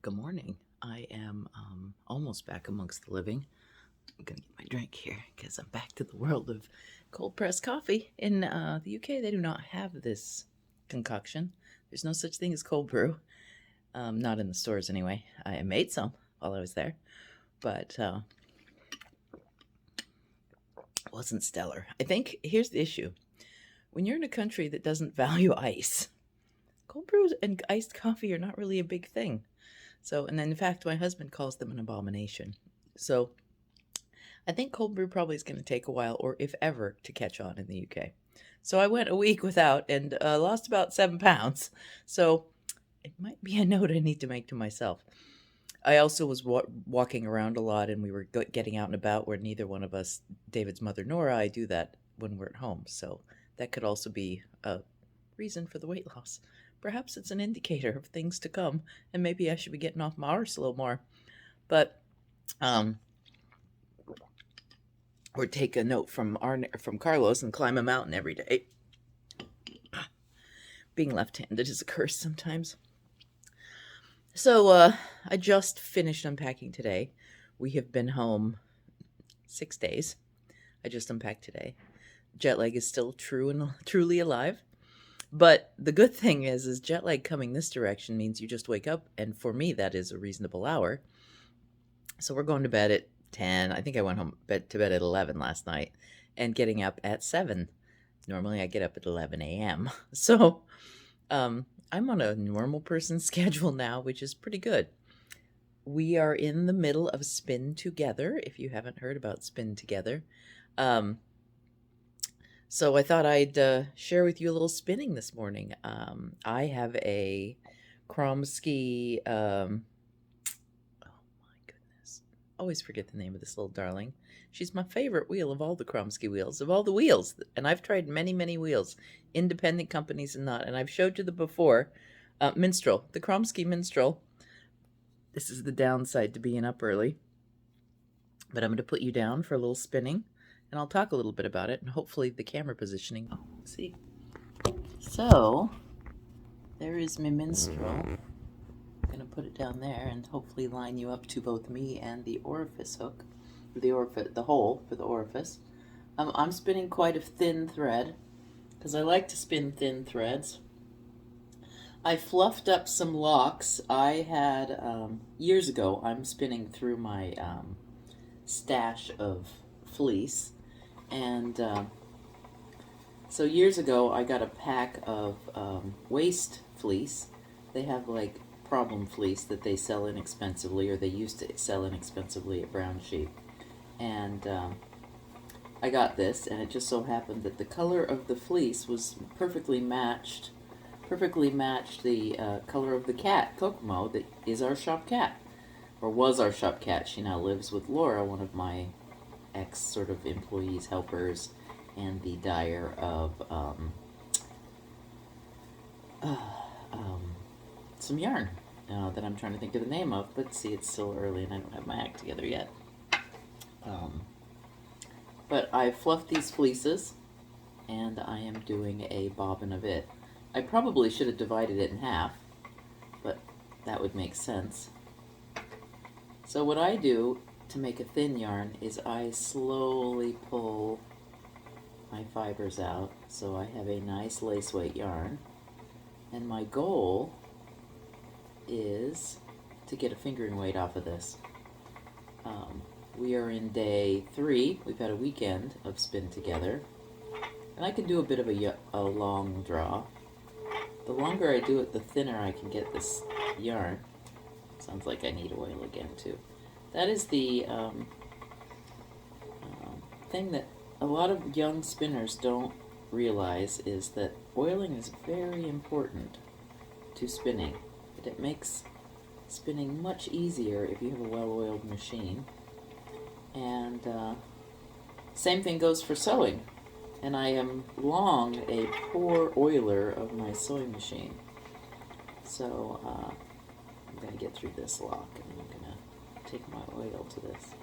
Good morning. I am almost back amongst the living. I'm going to get my drink here because I'm back to the world of cold pressed coffee. In the UK, they do not have this concoction. There's no such thing as cold brew, not in the stores anyway. I made some while I was there, but wasn't stellar. I think here's the issue: when you're in a country that doesn't value ice, cold brew and iced coffee are not really a big thing. So, and then in fact, my husband calls them an abomination. So, I think cold brew probably is going to take a while, or if ever, to catch on in the UK. So, I went a week without and lost about 7 pounds. So, it might be a note I need to make to myself. I also was walking around a lot, and we were getting out and about where neither one of us, David's mother nor I, do that when we're at home. So, that could also be a reason for the weight loss. Perhaps it's an indicator of things to come, and maybe I should be getting off my arse a little more. But or take a note from Carlos and climb a mountain every day. Being left-handed is a curse sometimes. So I just finished unpacking today. We have been home 6 days. I just unpacked today. Jet lag is still truly alive. But the good thing is jet lag coming this direction means you just wake up, and for me, that is a reasonable hour. So we're going to bed at 10. I think I went to bed at 11 last night, and getting up at 7. Normally I get up at 11 a.m. So I'm on a normal person schedule now, which is pretty good. We are in the middle of Spin Together, if you haven't heard about Spin Together. So I thought I'd share with you a little spinning this morning. I have a Kromski, oh my goodness, always forget the name of this little darling. She's my favorite wheel of all the Kromski wheels, of all the wheels. And I've tried many, many wheels, independent companies and not. And I've showed you the before. Minstral, the Kromski Mistral. This is the downside to being up early. But I'm going to put you down for a little spinning. And I'll talk a little bit about it, and hopefully the camera positioning. Oh, see. So, there is my Minstral. I'm going to put it down there and hopefully line you up to both me and the orifice hook, the hole for the orifice. I'm spinning quite a thin thread, because I like to spin thin threads. I fluffed up some locks. I had, years ago, I'm spinning through my stash of fleece. And so years ago, I got a pack of waste fleece. They have like problem fleece that they sell inexpensively, or they used to sell inexpensively at BlackSheep. And I got this, and it just so happened that the color of the fleece was perfectly matched the color of the cat, Kokomo, that is our shop cat, or was our shop cat. She now lives with Laura, one of my ex sort of employees, helpers, and the dyer of some yarn that I'm trying to think of the name of, but see, it's still early and I don't have my act together yet. But I fluffed these fleeces, and I am doing a bobbin of it. I probably should have divided it in half, but that would make sense. So what I do to make a thin yarn is I slowly pull my fibers out, so I have a nice lace weight yarn, and my goal is to get a fingering weight off of this. We are in day 3. We've had a weekend of Spin Together, and I can do a bit of a long draw. The longer I do it, the thinner I can get this yarn. Sounds like I need oil again too. That is the thing that a lot of young spinners don't realize, is that oiling is very important to spinning. It makes spinning much easier if you have a well-oiled machine. And same thing goes for sewing. And I am long a poor oiler of my sewing machine. So I'm going to get through this lock, and I'm going to take my oil to this.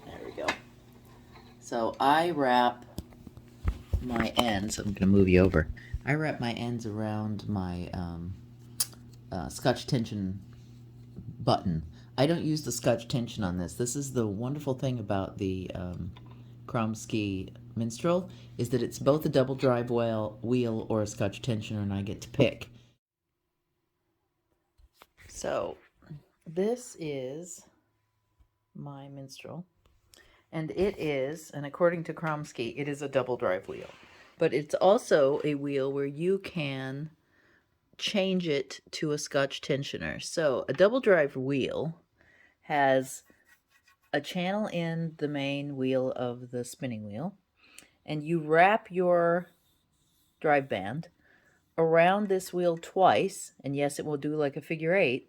There we go. So I wrap my ends. I'm going to move you over. I wrap my ends around my Scotch tension button. I don't use the Scotch tension on this. This is the wonderful thing about the Kromski Mistral, is that it's both a double drive wheel or a Scotch tensioner, and I get to pick. So this is my Minstral, and it is, and according to Kromski, it is a double drive wheel. But it's also a wheel where you can change it to a Scotch tensioner. So a double drive wheel has a channel in the main wheel of the spinning wheel, and you wrap your drive band around this wheel twice, and yes, it will do like a figure eight,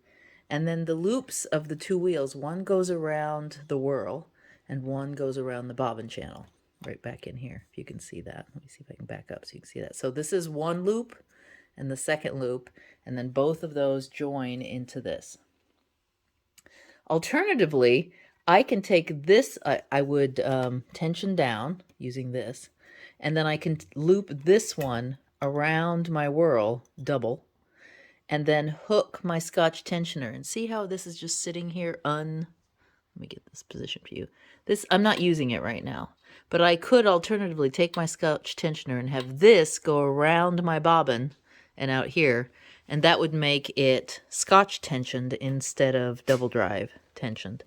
and then the loops of the two wheels, one goes around the whirl and one goes around the bobbin channel. Right back in here, if you can see that. Let me see if I can back up so you can see that. So this is one loop and the second loop, and then both of those join into this. Alternatively, I can take this, I would tension down using this, and then I can loop this one around my whirl, double, and then hook my Scotch tensioner. And see how this is just sitting here let me get this position for you. This, I'm not using it right now, but I could alternatively take my Scotch tensioner and have this go around my bobbin and out here, and that would make it Scotch tensioned instead of double drive tensioned.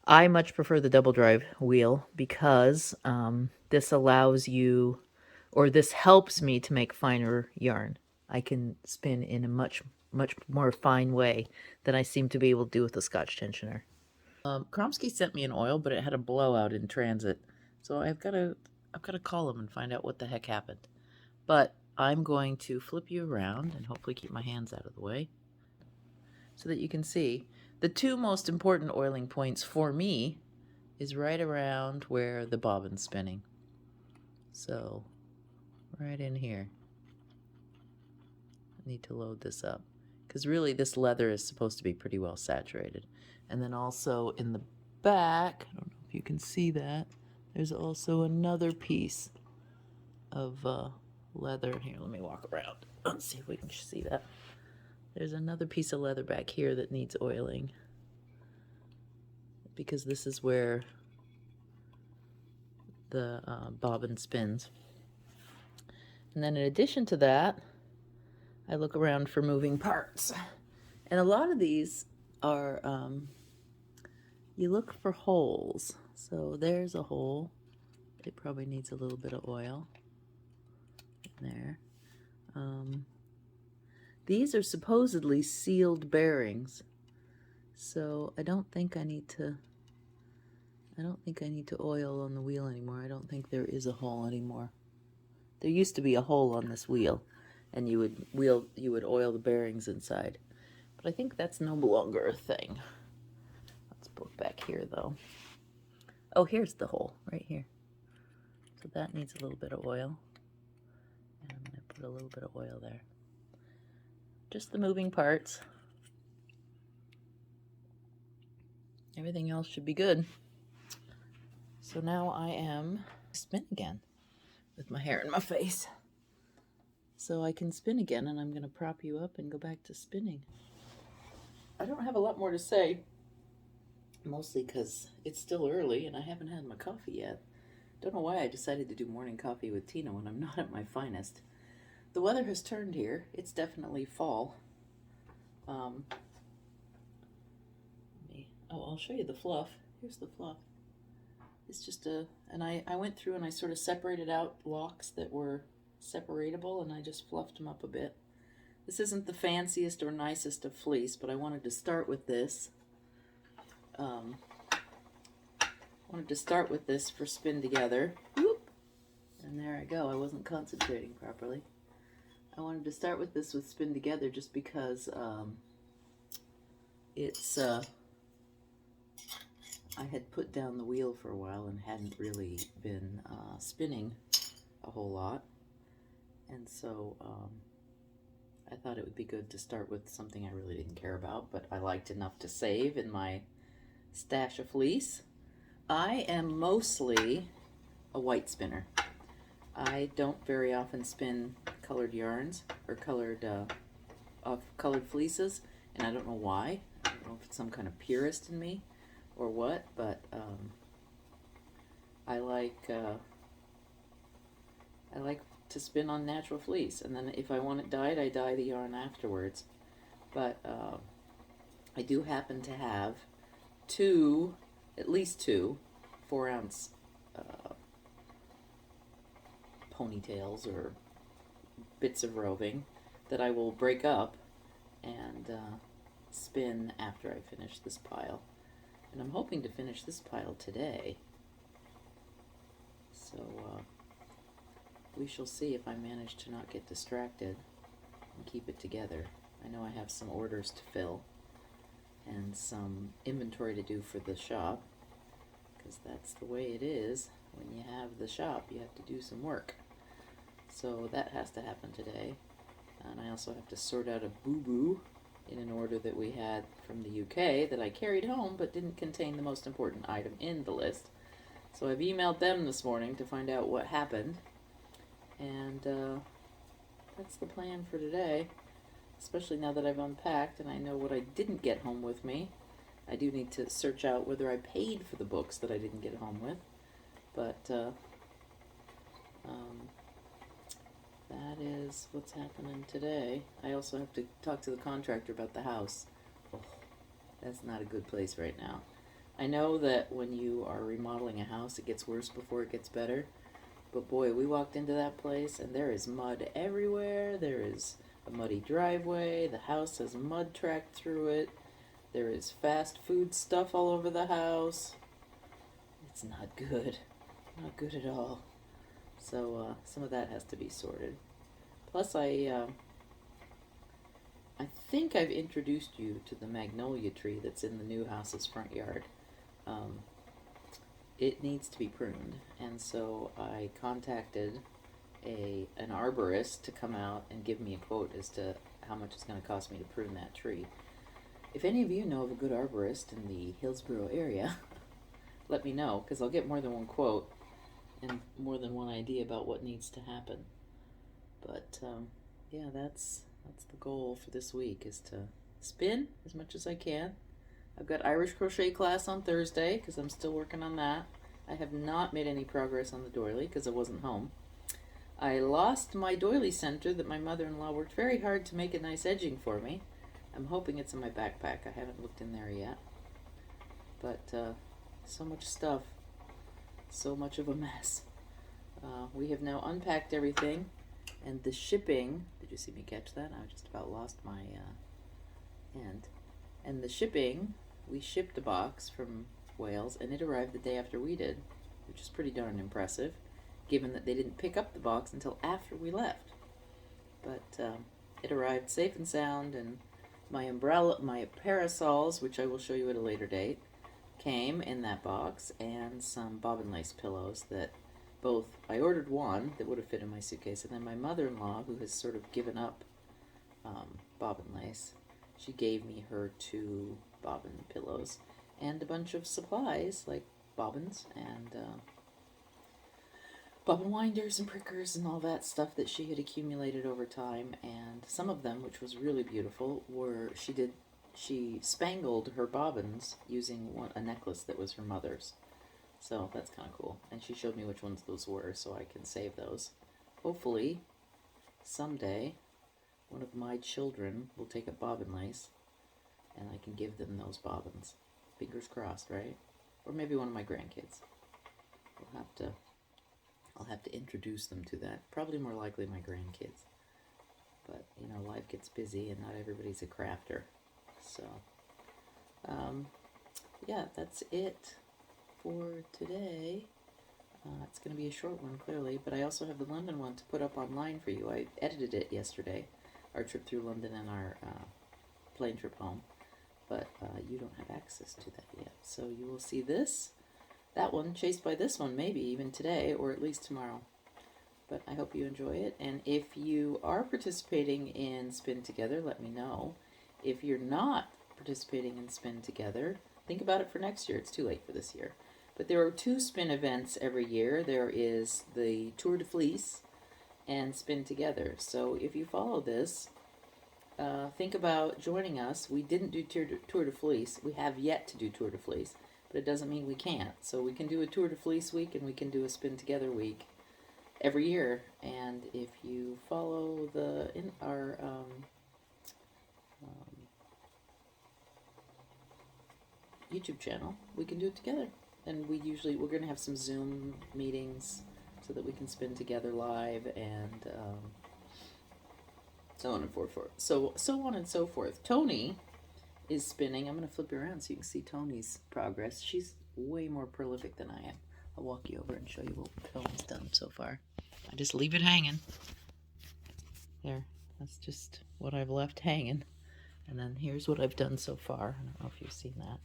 I much prefer the double drive wheel because this allows you, or this helps me to make finer yarn. I can spin in a much more fine way than I seem to be able to do with the Scotch tensioner. Kromski sent me an oil, but it had a blowout in transit, so I've got to call him and find out what the heck happened. But I'm going to flip you around and hopefully keep my hands out of the way so that you can see. The two most important oiling points for me is right around where the bobbin's spinning. So right in here. I need to load this up because really this leather is supposed to be pretty well saturated. And then also in the back, I don't know if you can see that, there's also another piece of leather. Here, let me walk around. Let's see if we can see that. There's another piece of leather back here that needs oiling because this is where the bobbin spins. And then in addition to that, I look around for moving parts. And a lot of these are, you look for holes. So there's a hole. It probably needs a little bit of oil in there. These are supposedly sealed bearings. So I don't think I need to oil on the wheel anymore. I don't think there is a hole anymore. There used to be a hole on this wheel, and you would oil the bearings inside. But I think that's no longer a thing. Let's look back here though. Oh, here's the hole right here. So that needs a little bit of oil. And I'm going to put a little bit of oil there. Just the moving parts. Everything else should be good. So now I am spin again with my hair in my face. So I can spin again, and I'm going to prop you up and go back to spinning. I don't have a lot more to say, mostly because it's still early and I haven't had my coffee yet. Don't know why I decided to do morning coffee with Tina when I'm not at my finest. The weather has turned here. It's definitely fall. I'll show you the fluff. Here's the fluff. It's just and I went through and I sort of separated out locks that were separatable, and I just fluffed them up a bit. This isn't the fanciest or nicest of fleece, but I wanted to start with this. For spin together. Whoop. And there I go. I wasn't concentrating properly. I wanted to start with this with spin together just because it's I had put down the wheel for a while and hadn't really been spinning a whole lot, and so I thought it would be good to start with something I really didn't care about, but I liked enough to save in my stash of fleece. I am mostly a white spinner. I don't very often spin colored yarns or colored fleeces, and I don't know why. I don't know if it's some kind of purist in me or what, but I like to spin on natural fleece, and then if I want it dyed, I dye the yarn afterwards. But I do happen to have at least two 4-ounce ponytails or bits of roving that I will break up and spin after I finish this pile. And I'm hoping to finish this pile today. So we shall see if I manage to not get distracted and keep it together. I know I have some orders to fill and some inventory to do for the shop, because that's the way it is. When you have the shop, you have to do some work. So that has to happen today. And I also have to sort out a boo-boo in an order that we had from the UK that I carried home but didn't contain the most important item in the list. So I've emailed them this morning to find out what happened. And that's the plan for today, especially now that I've unpacked and I know what I didn't get home with me. I do need to search out whether I paid for the books that I didn't get home with, but that is what's happening today. I also have to talk to the contractor about the house. Oh, that's not a good place right now. I know that when you are remodeling a house, it gets worse before it gets better. But boy, we walked into that place and there is mud everywhere. There is a muddy driveway. The house has mud tracked through it. There is fast food stuff all over the house. It's not good. Not good at all. So some of that has to be sorted. Plus, I think I've introduced you to the magnolia tree that's in the new house's front yard. It needs to be pruned, and so I contacted an arborist to come out and give me a quote as to how much it's going to cost me to prune that tree. If any of you know of a good arborist in the Hillsborough area, let me know, because I'll get more than one quote and more than one idea about what needs to happen. But yeah, that's the goal for this week, is to spin as much as I can. I've got Irish crochet class on Thursday because I'm still working on that. I have not made any progress on the doily because I wasn't home. I lost my doily center that my mother-in-law worked very hard to make a nice edging for me. I'm hoping it's in my backpack. I haven't looked in there yet. But so much stuff. So much of a mess. We have now unpacked everything. And the shipping, did you see me catch that? I just about lost my hand. And the shipping, we shipped a box from Wales and it arrived the day after we did, which is pretty darn impressive, given that they didn't pick up the box until after we left. But it arrived safe and sound, and my parasols, which I will show you at a later date, came in that box, and some bobbin lace pillows that I ordered one that would have fit in my suitcase, and then my mother-in-law, who has sort of given up bobbin lace, she gave me her 2 bobbin pillows and a bunch of supplies like bobbins and bobbin winders and prickers and all that stuff that she had accumulated over time. And some of them, which was really beautiful, were she spangled her bobbins using a necklace that was her mother's. So that's kind of cool. And she showed me which ones those were, so I can save those. Hopefully, someday, one of my children will take a bobbin lace, and I can give them those bobbins. Fingers crossed, right? Or maybe one of my grandkids. I'll have to introduce them to that. Probably more likely my grandkids. But, you know, life gets busy, and not everybody's a crafter. So, yeah, that's it for today. It's going to be a short one, clearly, but I also have the London one to put up online for you. I edited it yesterday, our trip through London and our plane trip home, but you don't have access to that yet. So you will see that one, chased by this one, maybe even today, or at least tomorrow. But I hope you enjoy it, and if you are participating in Spin Together, let me know. If you're not participating in Spin Together, think about it for next year. It's too late for this year. But there are two spin events every year. There is the Tour de Fleece and Spin Together. So if you follow this, think about joining us. We didn't do Tour de Fleece. We have yet to do Tour de Fleece, but it doesn't mean we can't. So we can do a Tour de Fleece week and we can do a Spin Together week every year. And if you follow our YouTube channel, we can do it together. And we're going to have some Zoom meetings so that we can spin together live and so on and so forth. So on and so forth. Tony is spinning. I'm going to flip you around so you can see Tony's progress. She's way more prolific than I am. I'll walk you over and show you what Tony's done so far. I just leave it hanging. There. That's just what I've left hanging. And then here's what I've done so far. I don't know if you've seen that.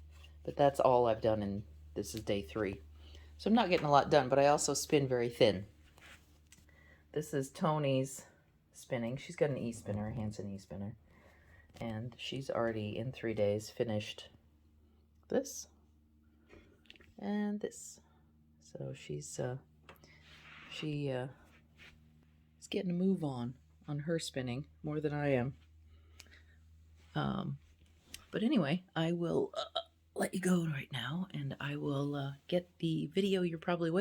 But that's all I've done, and this is day 3. So I'm not getting a lot done, but I also spin very thin. This is Tony's spinning. She's got an e-spinner, a Hansen e-spinner. And she's already, in 3 days, finished this and this. So she's getting a move on her spinning more than I am. But anyway, I will let you go right now, and I will get the video you're probably waiting